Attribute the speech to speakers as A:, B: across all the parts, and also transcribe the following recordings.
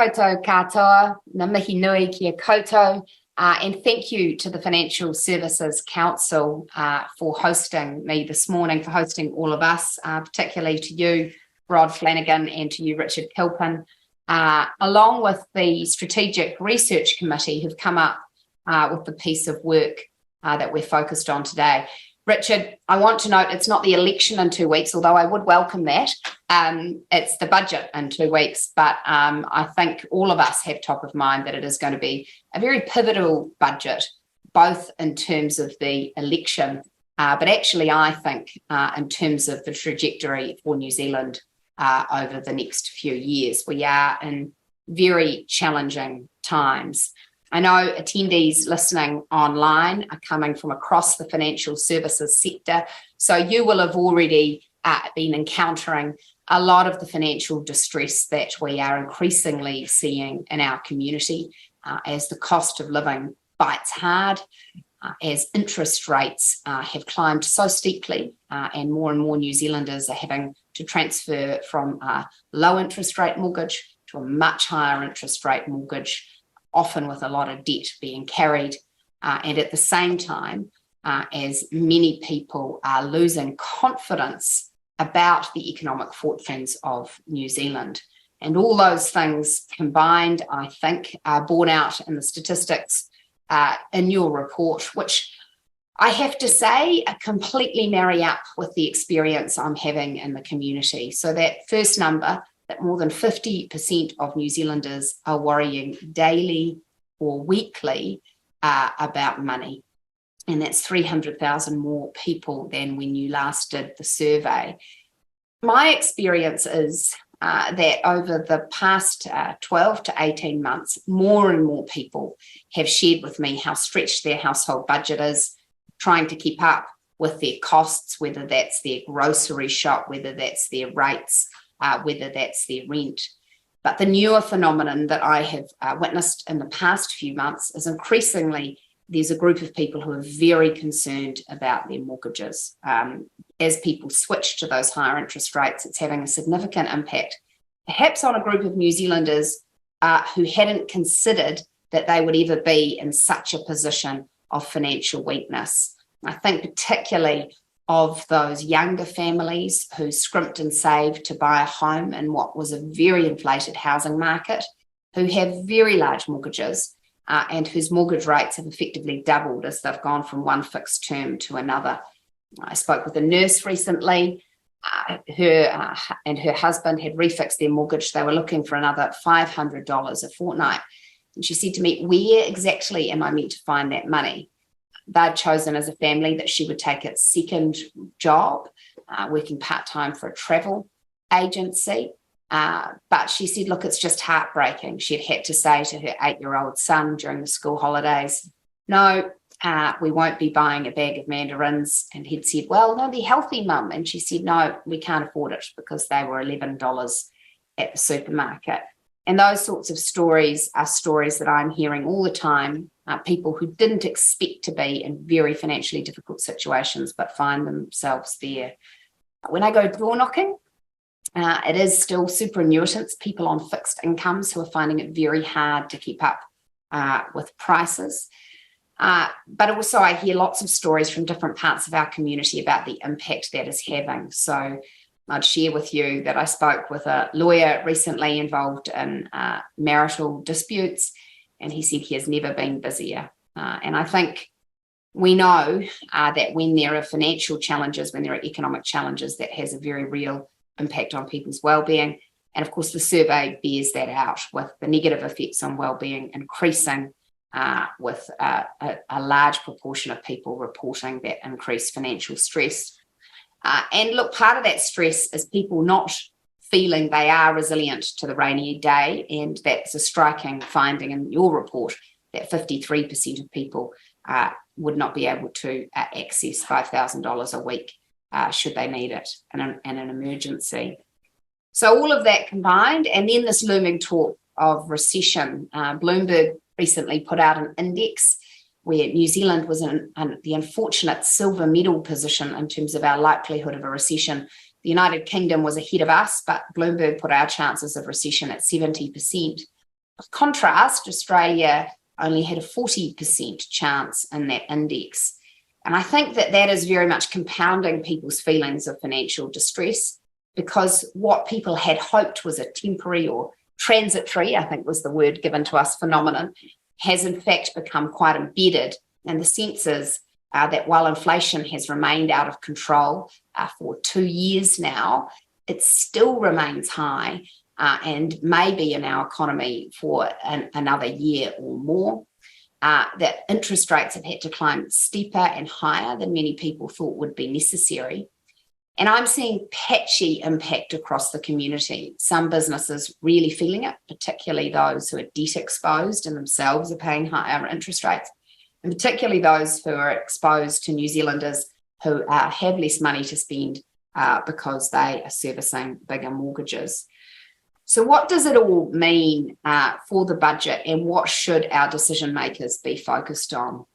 A: koutou katoa, na mihi nui kia koutou, and thank you to the Financial Services Council for hosting me this morning, for hosting all of us, particularly to you, Rod Flanagan, and to you, Richard Klipin, along with the Strategic Research Committee who've come up with the piece of work that we're focused on today. Richard, I want to note it's not the election in 2 weeks, although I would welcome that. It's the budget in 2 weeks, but I think all of us have top of mind that it is going to be a very pivotal budget, both in terms of the election, but actually I think in terms of the trajectory for New Zealand over the next few years. We are in very challenging times. I know attendees listening online are coming from across the financial services sector, so you will have already been encountering a lot of the financial distress that we are increasingly seeing in our community as the cost of living bites hard, as interest rates have climbed so steeply, and more New Zealanders are having to transfer from a low interest rate mortgage to a much higher interest rate mortgage, often with a lot of debt being carried, and at the same time, as many people are losing confidence about the economic fortunes of New Zealand. And all those things combined, I think, are borne out in the statistics in your report, which I have to say completely marry up with the experience I'm having in the community. So that first number, that more than 50% of New Zealanders are worrying daily or weekly about money. And that's 300,000 more people than when you last did the survey. My experience is that over the past 12 to 18 months, more and more people have shared with me how stretched their household budget is, trying to keep up with their costs, whether that's their grocery shop, whether that's their rates, whether that's their rent. But the newer phenomenon that I have witnessed in the past few months is increasingly there's a group of people who are very concerned about their mortgages. As people switch to those higher interest rates, it's having a significant impact, perhaps on a group of New Zealanders who hadn't considered that they would ever be in such a position of financial weakness. I think particularly of those younger families who scrimped and saved to buy a home in what was a very inflated housing market, who have very large mortgages and whose mortgage rates have effectively doubled as they've gone from one fixed term to another. I spoke with a nurse recently. Her and her husband had refixed their mortgage. They were looking for another $500 a fortnight. And she said to me, where exactly am I meant to find that money? They'd chosen as a family that she would take a second job, working part-time for a travel agency. But she said, look, it's just heartbreaking. She'd had to say to her 8-year-old son during the school holidays, no, we won't be buying a bag of mandarins. And he'd said, well, no, they're healthy, Mum. And she said, no, we can't afford it because they were $11 at the supermarket. And those sorts of stories are stories that I'm hearing all the time, people who didn't expect to be in very financially difficult situations but find themselves there. When I go door knocking, it is still superannuitants, people on fixed incomes who are finding it very hard to keep up with prices. But also I hear lots of stories from different parts of our community about the impact that is having. So I'd share with you that I spoke with a lawyer recently involved in marital disputes, and he said he has never been busier. And I think we know that when there are financial challenges, when there are economic challenges, that has a very real impact on people's well-being. And of course, the survey bears that out, with the negative effects on well-being increasing, with a large proportion of people reporting that increased financial stress. And look, part of that stress is people not feeling they are resilient to the rainy day, and that's a striking finding in your report, that 53% of people would not be able to access $5,000 a week should they need it in an emergency. So all of that combined, and then this looming talk of recession. Bloomberg recently put out an index where New Zealand was in the unfortunate silver medal position in terms of our likelihood of a recession. The United Kingdom was ahead of us, but Bloomberg put our chances of recession at 70%. By contrast, Australia only had a 40% chance in that index. And I think that is very much compounding people's feelings of financial distress, because what people had hoped was a temporary or transitory, I think was the word given to us, phenomenon, has in fact become quite embedded. And the sense is that while inflation has remained out of control for 2 years now, it still remains high and may be in our economy for another year or more. That interest rates have had to climb steeper and higher than many people thought would be necessary. And I'm seeing patchy impact across the community. Some businesses really feeling it, particularly those who are debt exposed and themselves are paying higher interest rates, and particularly those who are exposed to New Zealanders who have less money to spend because they are servicing bigger mortgages. So what does it all mean for the budget, and what should our decision makers be focused on?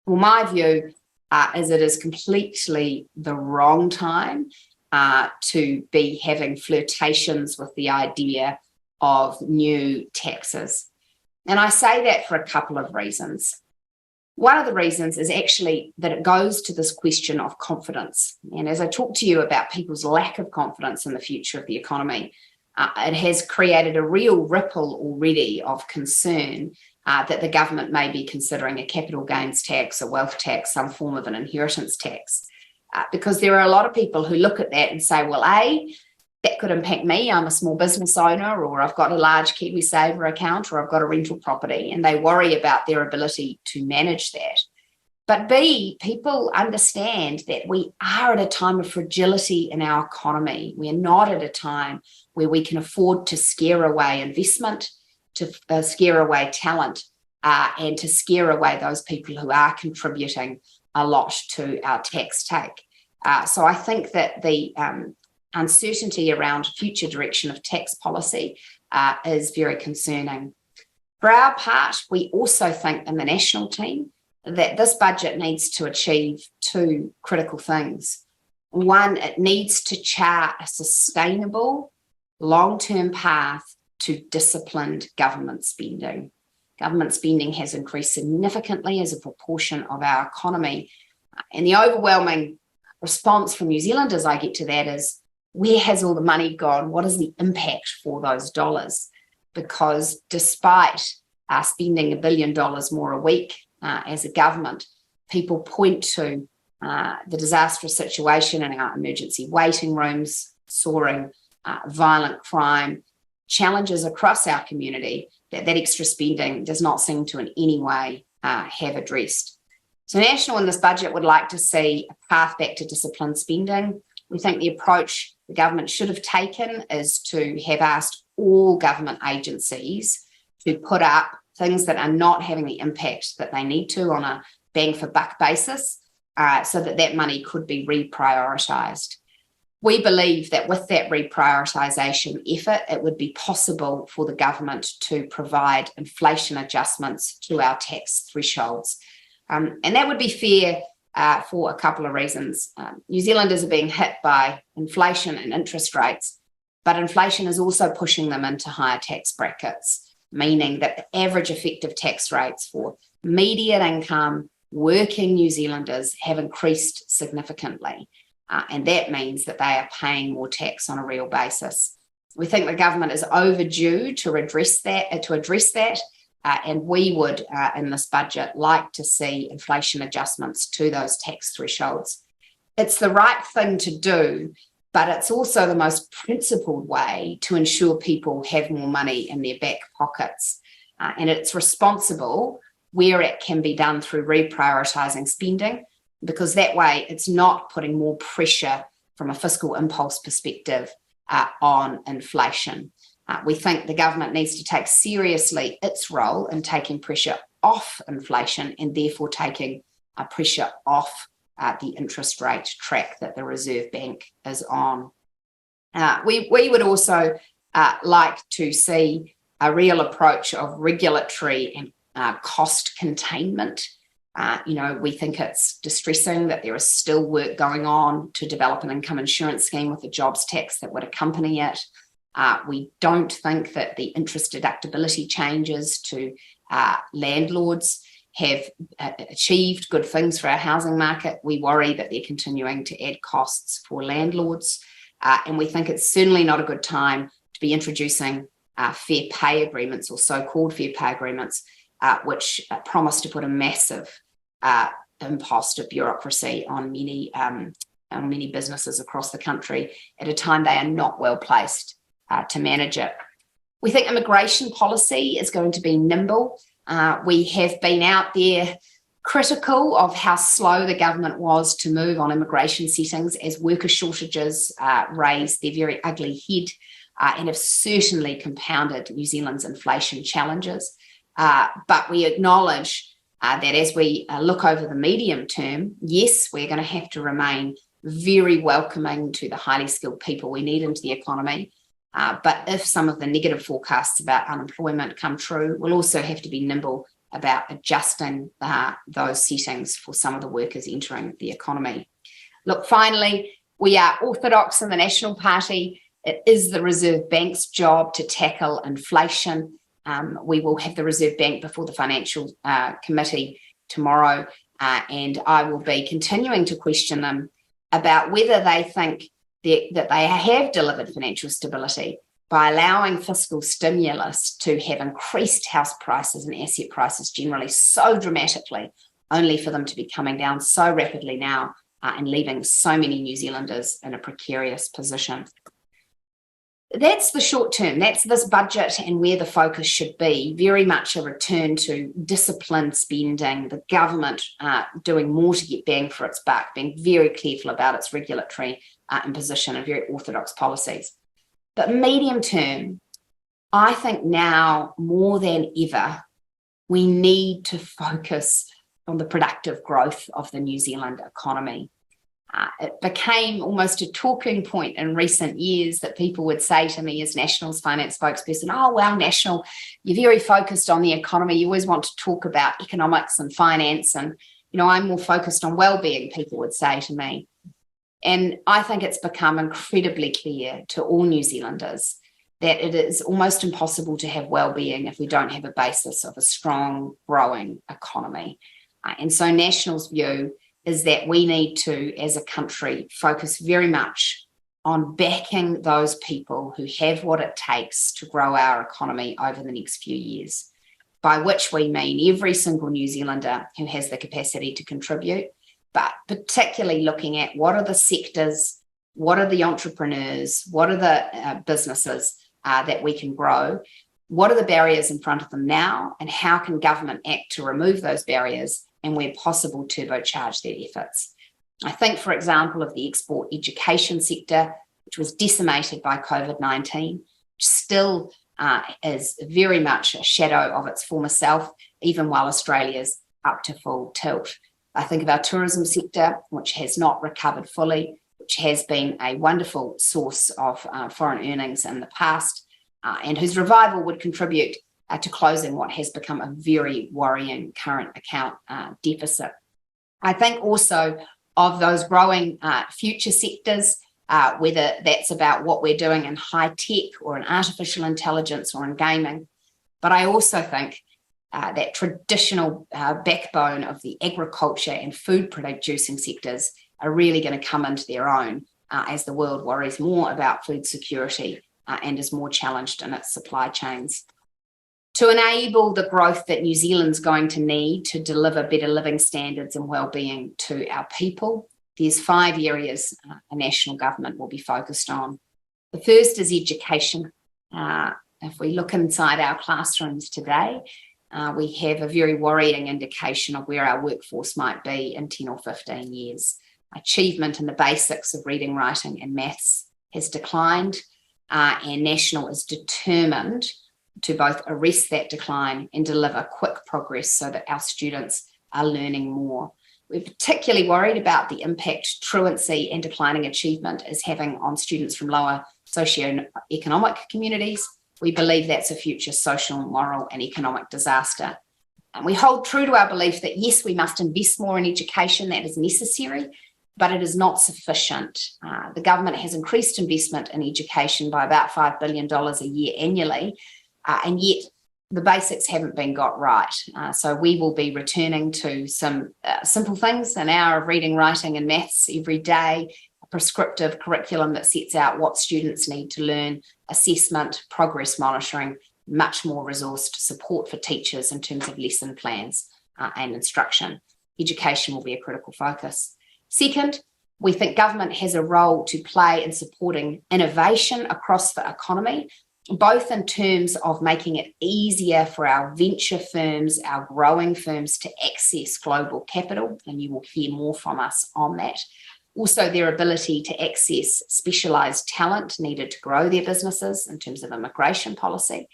A: Well, my view is it is completely the wrong time to be having flirtations with the idea of new taxes. And I say that for a couple of reasons. One of the reasons is actually that it goes to this question of confidence. And as I talk to you about people's lack of confidence in the future of the economy, it has created a real ripple already of concern that the government may be considering a capital gains tax, a wealth tax, some form of an inheritance tax, because there are a lot of people who look at that and say, well, that could impact me. I'm a small business owner, or I've got a large KiwiSaver account, or I've got a rental property, and they worry about their ability to manage that. But B, people understand that we are at a time of fragility in our economy. We're not at a time where we can afford to scare away investment, to scare away talent, and to scare away those people who are contributing a lot to our tax take. So I think that the uncertainty around future direction of tax policy is very concerning. For our part, we also think in the national team that this budget needs to achieve two critical things. One, it needs to chart a sustainable, long-term path to disciplined government spending. Government spending has increased significantly as a proportion of our economy. And the overwhelming response from New Zealanders I get to that is, where has all the money gone? What is the impact for those dollars? Because despite spending $1 billion more a week as a government, people point to the disastrous situation in our emergency waiting rooms, soaring violent crime, challenges across our community that extra spending does not seem to in any way have addressed. So National in this budget would like to see a path back to disciplined spending. We think the approach the government should have taken is to have asked all government agencies to put up things that are not having the impact that they need to on a bang for buck basis, so that money could be reprioritised. We believe that with that reprioritisation effort, it would be possible for the government to provide inflation adjustments to our tax thresholds. And that would be fair for a couple of reasons. New Zealanders are being hit by inflation and interest rates, but inflation is also pushing them into higher tax brackets, meaning that the average effective tax rates for median income working New Zealanders have increased significantly. And that means that they are paying more tax on a real basis. We think the government is overdue to address that, and we would, in this budget, like to see inflation adjustments to those tax thresholds. It's the right thing to do, but it's also the most principled way to ensure people have more money in their back pockets. And it's responsible where it can be done through reprioritising spending, because that way it's not putting more pressure from a fiscal impulse perspective on inflation. We think the government needs to take seriously its role in taking pressure off inflation, and therefore taking pressure off the interest rate track that the Reserve Bank is on. We would also like to see a real approach of regulatory and cost containment. We think it's distressing that there is still work going on to develop an income insurance scheme with a jobs tax that would accompany it. We don't think that the interest deductibility changes to landlords have achieved good things for our housing market. We worry that they're continuing to add costs for landlords. And we think it's certainly not a good time to be introducing fair pay agreements or so-called fair pay agreements, which promise to put a massive impost of bureaucracy on many businesses across the country at a time they are not well placed to manage it. We think immigration policy is going to be nimble. We have been out there critical of how slow the government was to move on immigration settings as worker shortages raised their very ugly head and have certainly compounded New Zealand's inflation challenges. But we acknowledge that as we look over the medium term, yes, we're going to have to remain very welcoming to the highly skilled people we need into the economy. But if some of the negative forecasts about unemployment come true, we'll also have to be nimble about adjusting those settings for some of the workers entering the economy. Look, finally, we are orthodox in the National Party. It is the Reserve Bank's job to tackle inflation. We will have the Reserve Bank before the Financial Committee tomorrow, and I will be continuing to question them about whether they think that they have delivered financial stability by allowing fiscal stimulus to have increased house prices and asset prices generally so dramatically, only for them to be coming down so rapidly now and leaving so many New Zealanders in a precarious position. That's the short term. That's this budget and where the focus should be, very much a return to disciplined spending, the government doing more to get bang for its buck, being very careful about its regulatory imposition and very orthodox policies. But medium term, I think now more than ever, we need to focus on the productive growth of the New Zealand economy. It became almost a talking point in recent years that people would say to me as National's finance spokesperson, oh, well, National, you're very focused on the economy. You always want to talk about economics and finance. And, I'm more focused on well-being, people would say to me. And I think it's become incredibly clear to all New Zealanders that it is almost impossible to have well-being if we don't have a basis of a strong, growing economy. And so National's view is that we need to, as a country, focus very much on backing those people who have what it takes to grow our economy over the next few years, by which we mean every single New Zealander who has the capacity to contribute, but particularly looking at what are the sectors, what are the entrepreneurs, what are the businesses that we can grow, what are the barriers in front of them now, and how can government act to remove those barriers and where possible turbocharge their efforts. I think, for example, of the export education sector, which was decimated by COVID-19, which still is very much a shadow of its former self, even while Australia's up to full tilt. I think of our tourism sector, which has not recovered fully, which has been a wonderful source of foreign earnings in the past, and whose revival would contribute to closing what has become a very worrying current account deficit. I think also of those growing future sectors, whether that's about what we're doing in high tech or in artificial intelligence or in gaming. But I also think that traditional backbone of the agriculture and food producing sectors are really going to come into their own as the world worries more about food security and is more challenged in its supply chains. To enable the growth that New Zealand's going to need to deliver better living standards and well-being to our people, there's 5 areas a national government will be focused on. The first is education. If we look inside our classrooms today, we have a very worrying indication of where our workforce might be in 10 or 15 years. Achievement in the basics of reading, writing and maths has declined, and National is determined to both arrest that decline and deliver quick progress so that our students are learning more. We're particularly worried about the impact truancy and declining achievement is having on students from lower socioeconomic communities. We believe that's a future social, moral and economic disaster. And we hold true to our belief that yes, we must invest more in education, that is necessary, but it is not sufficient. The government has increased investment in education by about $5 billion a year annually, and yet the basics haven't been got right. So we will be returning to some simple things, an hour of reading, writing and maths every day, a prescriptive curriculum that sets out what students need to learn, assessment, progress monitoring, much more resourced support for teachers in terms of lesson plans and instruction. Education will be a critical focus. Second, we think government has a role to play in supporting innovation across the economy, both in terms of making it easier for our venture firms, our growing firms to access global capital, and you will hear more from us on that. Also, their ability to access specialised talent needed to grow their businesses in terms of immigration policy.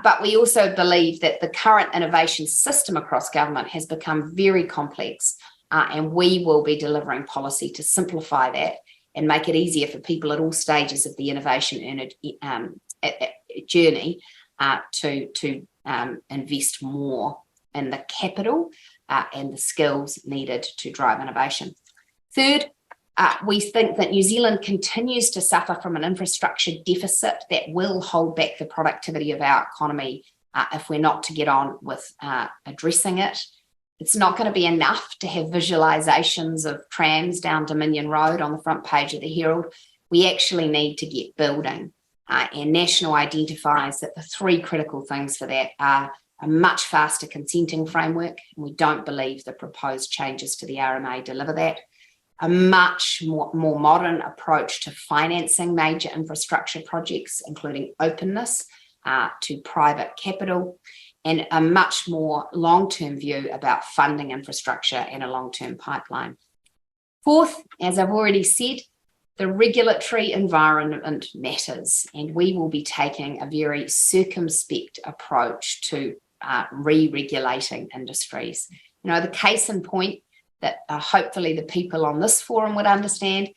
A: But we also believe that the current innovation system across government has become very complex, and we will be delivering policy to simplify that and make it easier for people at all stages of the innovation journey to invest more in the capital and the skills needed to drive innovation. Third, we think that New Zealand continues to suffer from an infrastructure deficit that will hold back the productivity of our economy if we're not to get on with addressing it. It's not going to be enough to have visualisations of trams down Dominion Road on the front page of the Herald. We actually need to get building. And National identifies that the three critical things for that are a much faster consenting framework, and we don't believe the proposed changes to the RMA deliver that. A much more modern approach to financing major infrastructure projects, including openness to private capital, and a much more long-term view about funding infrastructure and a long-term pipeline. Fourth, as I've already said, the regulatory environment matters, and we will be taking a very circumspect approach to re-regulating industries. You know, the case in point that hopefully the people on this forum would understand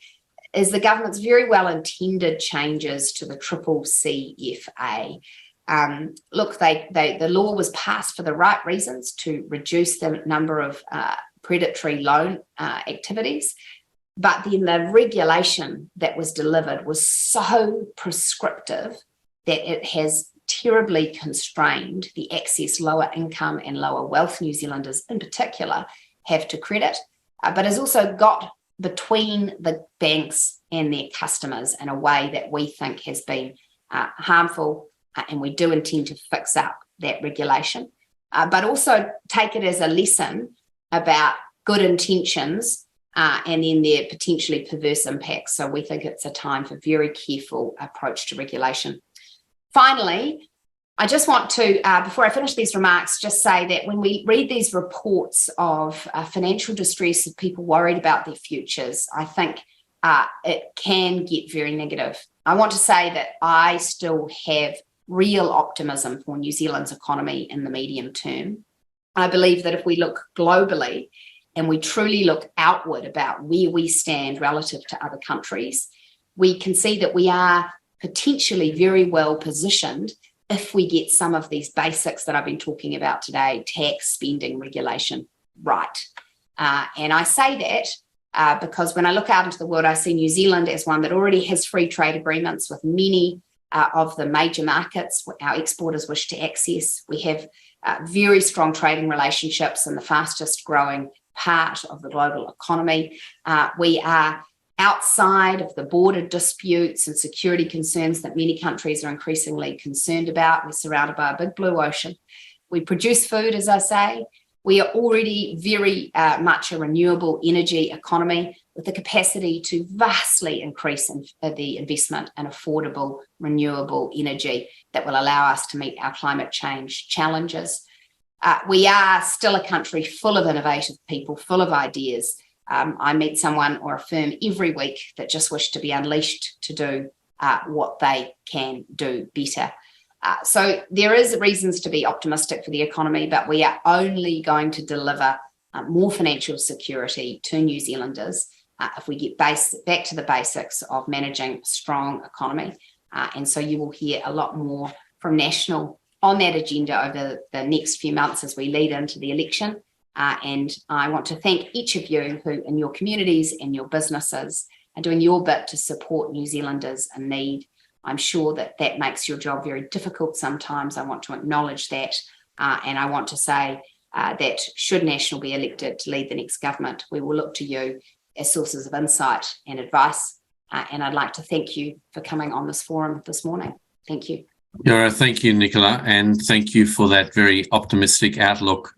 A: is the government's very well-intended changes to the CCCFA. Look, the law was passed for the right reasons to reduce the number of predatory loan activities, but then the regulation that was delivered was so prescriptive that it has terribly constrained the access lower income and lower wealth New Zealanders in particular have to credit, but has also got between the banks and their customers in a way that we think has been harmful, and we do intend to fix up that regulation, but also take it as a lesson about good intentions and then their potentially perverse impacts. So we think it's a time for very careful approach to regulation. Finally, I just want to, before I finish these remarks, just say that when we read these reports of financial distress of people worried about their futures, I think it can get very negative. I want to say that I still have real optimism for New Zealand's economy in the medium term. I believe that if we look globally and we truly look outward about where we stand relative to other countries, we can see that we are potentially very well positioned if we get some of these basics that I've been talking about today, tax, spending, regulation, right. And I say that because when I look out into the world, I see New Zealand as one that already has free trade agreements with many of the major markets our exporters wish to access. We have very strong trading relationships in the fastest growing part of the global economy. We are outside of the border disputes and security concerns that many countries are increasingly concerned about. We're surrounded by a big blue ocean. We produce food, as I say. We are already very much a renewable energy economy with the capacity to vastly increase the investment in affordable renewable energy that will allow us to meet our climate change challenges. We are still a country full of innovative people, full of ideas. I meet someone or a firm every week that just wish to be unleashed to do what they can do better. So there is reasons to be optimistic for the economy, but we are only going to deliver more financial security to New Zealanders if we get back to the basics of managing a strong economy. And so you will hear a lot more from National on that agenda over the next few months as we lead into the election. And I want to thank each of you who in your communities and your businesses are doing your bit to support New Zealanders in need. I'm sure that that makes your job very difficult sometimes. I want to acknowledge that. And I want to say that should National be elected to lead the next government, we will look to you as sources of insight and advice. And I'd like to thank you for coming on this forum this morning. Thank you.
B: Yeah, thank you, Nicola, and thank you for that very optimistic outlook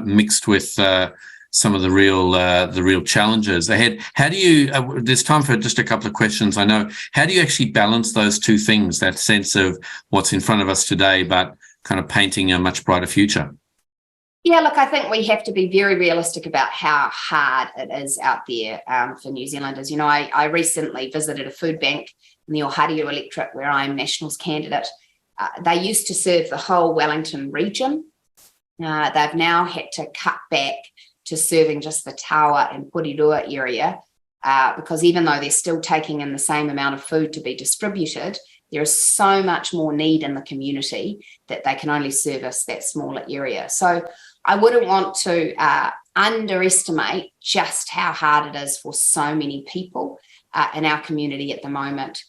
B: mixed with some of the real challenges ahead. How do you? There's time for just a couple of questions. I know. How do you actually balance those two things? That sense of what's in front of us today, but kind of painting a much brighter future.
A: Yeah, look, I think we have to be very realistic about how hard it is out there for New Zealanders. You know, I recently visited a food bank in the Ohariu electorate where I'm Nationals candidate. They used to serve the whole Wellington region. They've now had to cut back to serving just the Tawa and Porirua area because even though they're still taking in the same amount of food to be distributed, there is so much more need in the community that they can only service that smaller area. So I wouldn't want to underestimate just how hard it is for so many people in our community at the moment.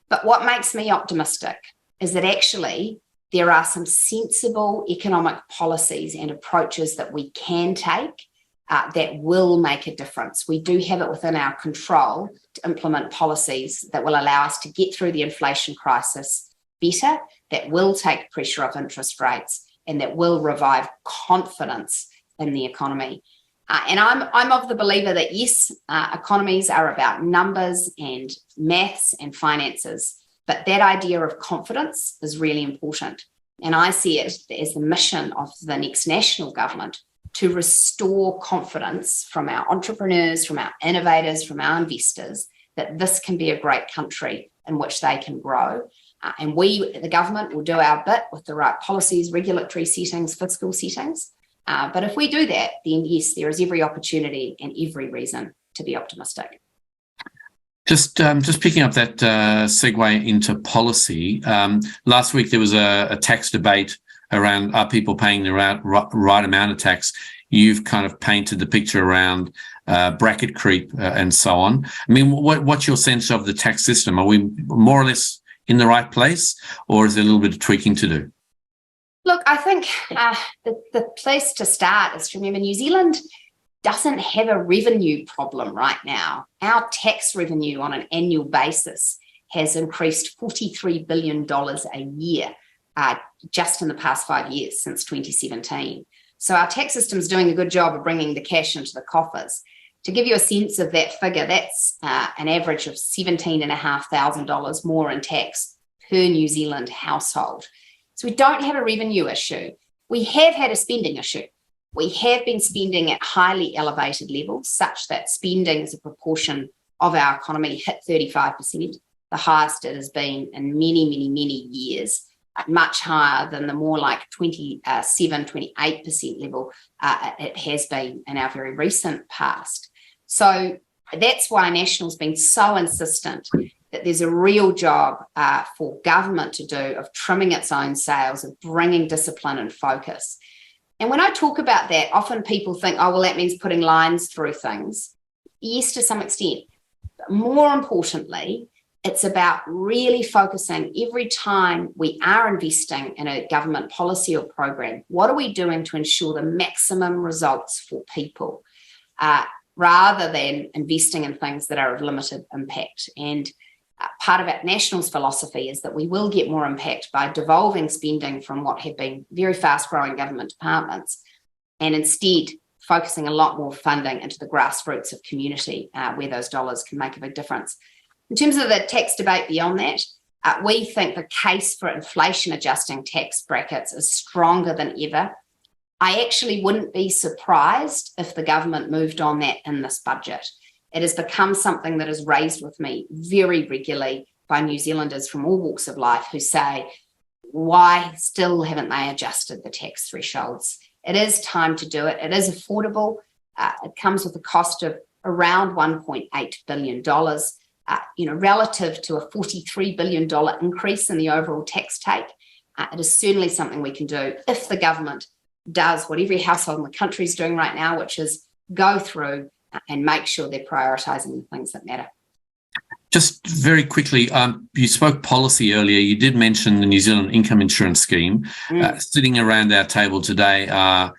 A: But what makes me optimistic is that actually there are some sensible economic policies and approaches that we can take that will make a difference. We do have it within our control to implement policies that will allow us to get through the inflation crisis better, that will take pressure off interest rates, and that will revive confidence in the economy. And I'm of the believer that yes, economies are about numbers and maths and finances, but that idea of confidence is really important. And I see it as the mission of the next national government to restore confidence from our entrepreneurs, from our innovators, from our investors, that this can be a great country in which they can grow. And we, the government, will do our bit with the right policies, regulatory settings, fiscal settings. But if we do that, then yes, there is every opportunity and every reason to be optimistic.
B: Just picking up that segue into policy. Last week there was a tax debate around are people paying the right amount of tax. You've kind of painted the picture around bracket creep and so on. I mean, what's your sense of the tax system? Are we more or less in the right place, or is there a little bit of tweaking to do?
A: Look, I think the place to start is to remember New Zealand doesn't have a revenue problem right now. Our tax revenue on an annual basis has increased $43 billion a year just in the past 5 years since 2017. So our tax system is doing a good job of bringing the cash into the coffers. To give you a sense of that figure, that's an average of $17,500 more in tax per New Zealand household. So we don't have a revenue issue. We have had a spending issue. We have been spending at highly elevated levels, such that spending as a proportion of our economy hit 35%, the highest it has been in many, many, many years, much higher than the more like 27, 28% level it has been in our very recent past. So that's why National's been so insistent that there's a real job for government to do of trimming its own sails, of bringing discipline and focus. And when I talk about that, often people think, oh, well, that means putting lines through things. Yes, to some extent. But more importantly, it's about really focusing every time we are investing in a government policy or program, what are we doing to ensure the maximum results for people, rather than investing in things that are of limited impact. And part of our National's philosophy is that we will get more impact by devolving spending from what have been very fast-growing government departments and instead focusing a lot more funding into the grassroots of community where those dollars can make a big difference. In terms of the tax debate beyond that, we think the case for inflation-adjusting tax brackets is stronger than ever. I actually wouldn't be surprised if the government moved on that in this budget. It has become something that is raised with me very regularly by New Zealanders from all walks of life who say, why still haven't they adjusted the tax thresholds? It is time to do it. It is affordable. It comes with a cost of around $1.8 billion, relative to a $43 billion increase in the overall tax take. It is certainly something we can do if the government does what every household in the country is doing right now, which is go through and make sure they're prioritising the things that matter.
B: Just very quickly, you spoke policy earlier. You did mention the New Zealand Income Insurance Scheme. Sitting around our table today are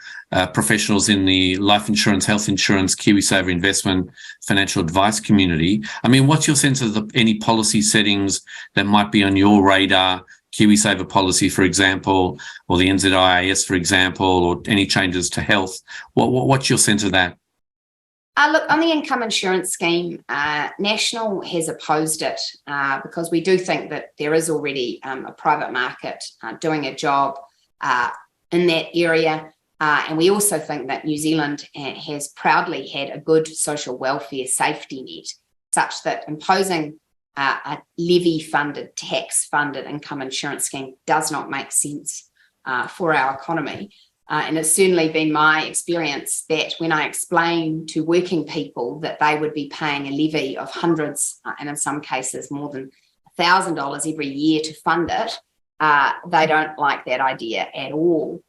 B: professionals in the life insurance, health insurance, KiwiSaver investment, financial advice community. I mean, what's your sense of any policy settings that might be on your radar? KiwiSaver policy, for example, or the NZIAS, for example, or any changes to health. What's your sense of that?
A: Look, on the income insurance scheme, National has opposed it because we do think that there is already a private market doing a job in that area. And we also think that New Zealand has proudly had a good social welfare safety net, such that imposing a levy-funded, tax-funded income insurance scheme does not make sense for our economy. And it's certainly been my experience that when I explain to working people that they would be paying a levy of hundreds, and in some cases more than $1,000 every year to fund it, they don't like that idea at all.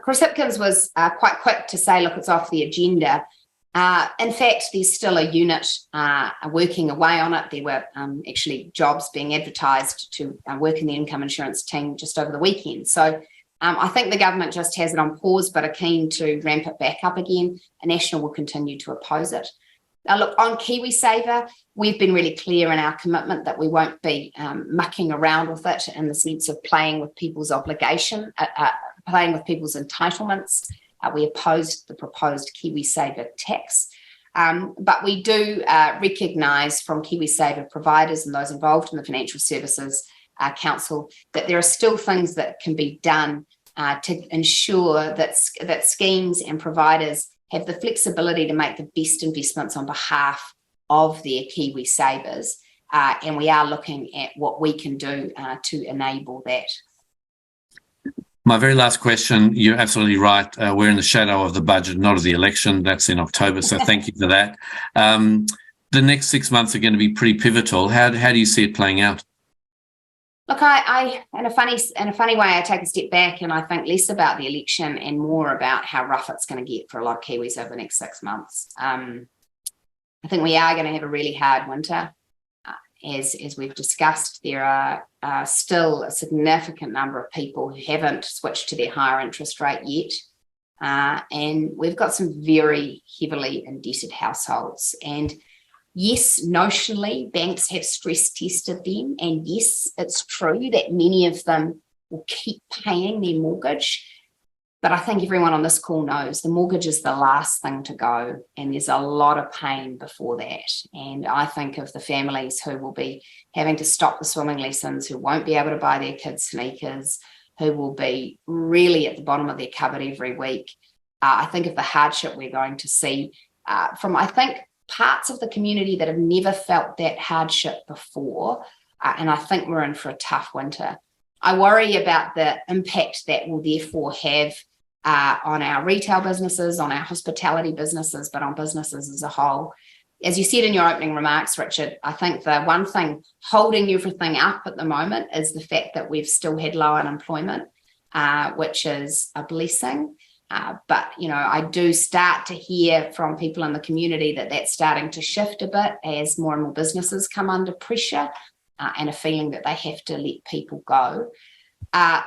A: Chris Hipkins was quite quick to say, look, it's off the agenda. In fact, there's still a unit working away on it. There were actually jobs being advertised to work in the income insurance team just over the weekend. So I think the government just has it on pause, but are keen to ramp it back up again. And National will continue to oppose it. Now, look, on KiwiSaver, we've been really clear in our commitment that we won't be mucking around with it in the sense of playing with people's obligation, playing with people's entitlements. We opposed the proposed KiwiSaver tax. But we do recognise from KiwiSaver providers and those involved in the Financial Services Council that there are still things that can be done to ensure that schemes and providers have the flexibility to make the best investments on behalf of their Kiwi savers. And we are looking at what we can do to enable that.
B: My very last question, you're absolutely right. We're in the shadow of the budget, not of the election. That's in October, so thank you for that. The next 6 months are going to be pretty pivotal. How do you see it playing out?
A: Look, I in a funny way, I take a step back and I think less about the election and more about how rough it's going to get for a lot of Kiwis over the next 6 months. I think we are going to have a really hard winter. As we've discussed, there are still a significant number of people who haven't switched to their higher interest rate yet. And we've got some very heavily indebted households. And yes, notionally, banks have stress tested them. And yes, it's true that many of them will keep paying their mortgage. But I think everyone on this call knows the mortgage is the last thing to go. And there's a lot of pain before that. And I think of the families who will be having to stop the swimming lessons, who won't be able to buy their kids sneakers, who will be really at the bottom of their cupboard every week. I think of the hardship we're going to see from, I think, parts of the community that have never felt that hardship before. And I think we're in for a tough winter. I worry about the impact that will therefore have on our retail businesses, on our hospitality businesses, but on businesses as a whole. As you said in your opening remarks, Richard, I think the one thing holding everything up at the moment is the fact that we've still had low unemployment, which is a blessing. But, you know, I do start to hear from people in the community that that's starting to shift a bit as more and more businesses come under pressure and a feeling that they have to let people go.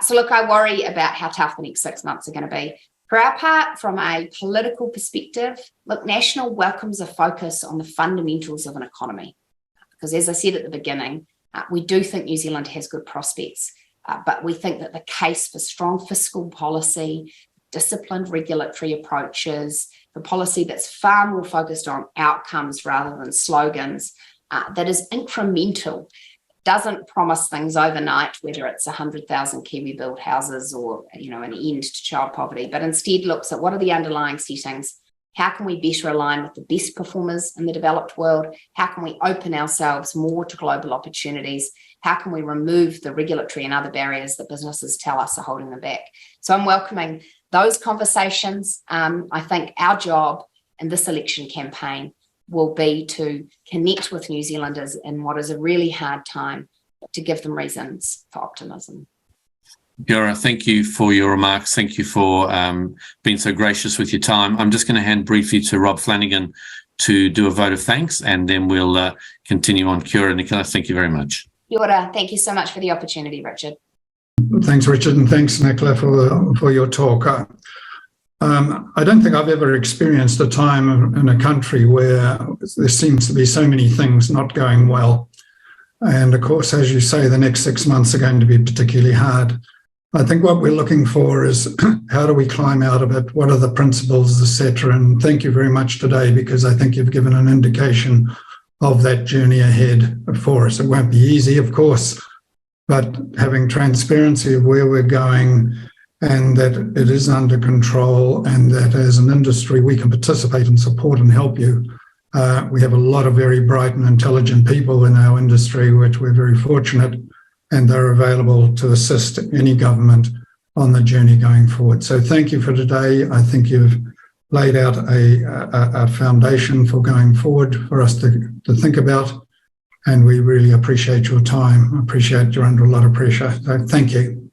A: So, look, I worry about how tough the next 6 months are going to be. For our part, from a political perspective, look, National welcomes a focus on the fundamentals of an economy. Because as I said at the beginning, we do think New Zealand has good prospects, but we think that the case for strong fiscal policy, disciplined regulatory approaches, the policy that's far more focused on outcomes rather than slogans, that is incremental, doesn't promise things overnight, whether it's 100,000 Kiwi built houses or, you know, an end to child poverty, but instead looks at what are the underlying settings. How can we better align with the best performers in the developed world? How can we open ourselves more to global opportunities? How can we remove the regulatory and other barriers that businesses tell us are holding them back? So I'm welcoming those conversations. I think our job in this election campaign will be to connect with New Zealanders in what is a really hard time, to give them reasons for optimism.
B: Yora, thank you for your remarks. Thank you for being so gracious with your time. I'm just going to hand briefly to Rob Flanagan to do a vote of thanks, and then we'll continue on. Kia ora, Nicola, thank you very much.
A: Kia ora, thank you so much for the opportunity, Richard.
C: Thanks, Richard, and thanks, Nicola, for your talk. I don't think I've ever experienced a time in a country where there seems to be so many things not going well. And of course, as you say, the next 6 months are going to be particularly hard. I think what we're looking for is how do we climb out of it? What are the principles, etc.? And thank you very much today, because I think you've given an indication of that journey ahead for us. It won't be easy, of course, but having transparency of where we're going and that it is under control and that as an industry we can participate and support and help you. We have a lot of very bright and intelligent people in our industry, which we're very fortunate, and they're available to assist any government on the journey going forward. So thank you for today. I think you've laid out a foundation for going forward for us to think about, and we really appreciate your time. I appreciate you're under a lot of pressure. So thank you.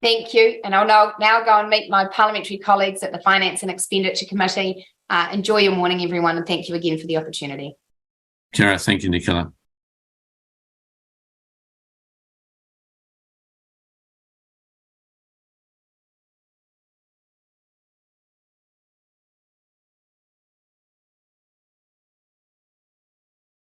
A: Thank you. And I'll now go and meet my parliamentary colleagues at the Finance and Expenditure Committee. Enjoy your morning, everyone, and thank you again for the opportunity.
B: Kia ora, thank you, Nicola.